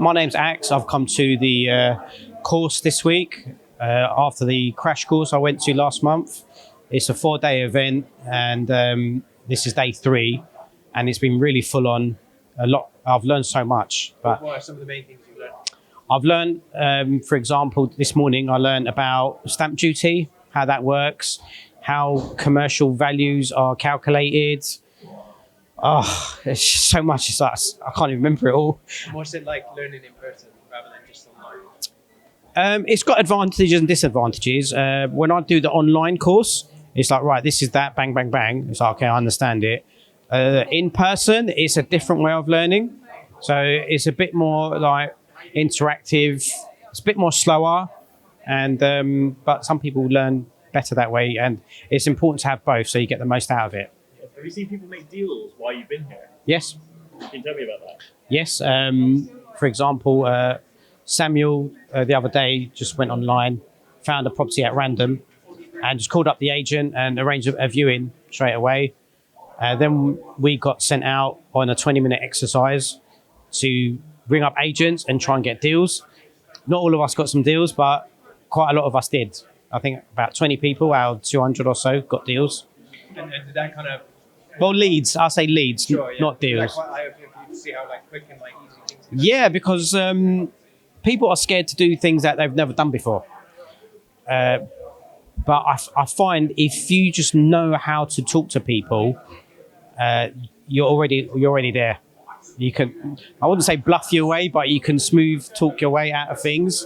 My name's Aksit. I've come to the course this week after the crash course I went to last month. It's a 4-day event, and this is day 3, and it's been really full on. A lot. I've learned so much. But what are some of the main things you've learned? I've learned, for example, this morning I learned about stamp duty, how that works, how commercial values are calculated. Oh, it's just so much. It's like, I can't even remember it all. What's it like learning in person rather than just online? It's got advantages and disadvantages. When I do the online course, it's like, right, this is that, bang, bang, bang. It's like, okay, I understand it. In person, it's a different way of learning. So it's a bit more like interactive. It's a bit more slower, and but some people learn better that way. And it's important to have both so you get the most out of it. Have you seen people make deals while you've been here? Yes. Can you tell me about that? Yes. For example, Samuel the other day just went online, found a property at random, and just called up the agent and arranged a viewing straight away. Then we got sent out on a 20-minute exercise to ring up agents and try and get deals. Not all of us got some deals, but quite a lot of us did. I think about 20 people out of 200 or so got deals. And did that kind of... Well, leads. I say leads, Sure, yeah. not deals. Quite eye-opening for you to see how quick and easy things are. Yeah, because people are scared to do things that they've never done before. But I find if you just know how to talk to people, you're already there. You can, I wouldn't say bluff your way, but you can smooth talk your way out of things.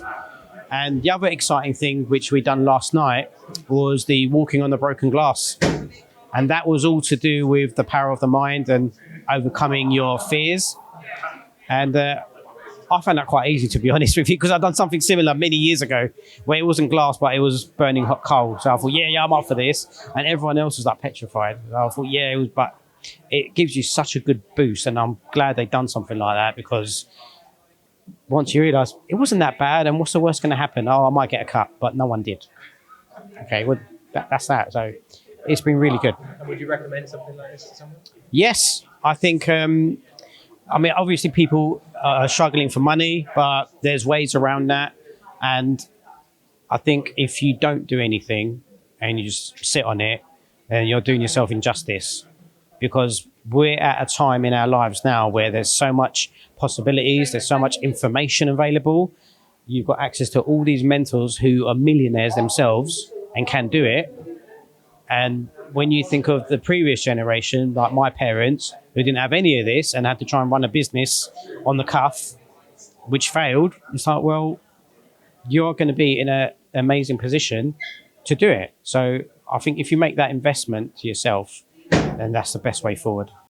And the other exciting thing, which we done last night, was the walking on the broken glass. And that was all to do with the power of the mind and overcoming your fears. And I found that quite easy, to be honest with you, because I've done something similar many years ago where it wasn't glass, but it was burning hot coal. So I thought, yeah, I'm up for this. And everyone else was like petrified. So I thought, yeah, but it gives you such a good boost. And I'm glad they've done something like that, because once you realise it wasn't that bad, and what's the worst going to happen? Oh, I might get a cut, but no one did. Okay, well, that's that. So it's been really good. And would you recommend something like this to someone? Yes, I think, obviously people are struggling for money, but there's ways around that. And I think if you don't do anything and you just sit on it, then you're doing yourself injustice, because we're at a time in our lives now where there's so much possibilities, there's so much information available. You've got access to all these mentors who are millionaires themselves and can do it. And when you think of the previous generation, like my parents, who didn't have any of this and had to try and run a business on the cuff, which failed, it's like, well, you're going to be in an amazing position to do it. So I think if you make that investment to yourself, then that's the best way forward.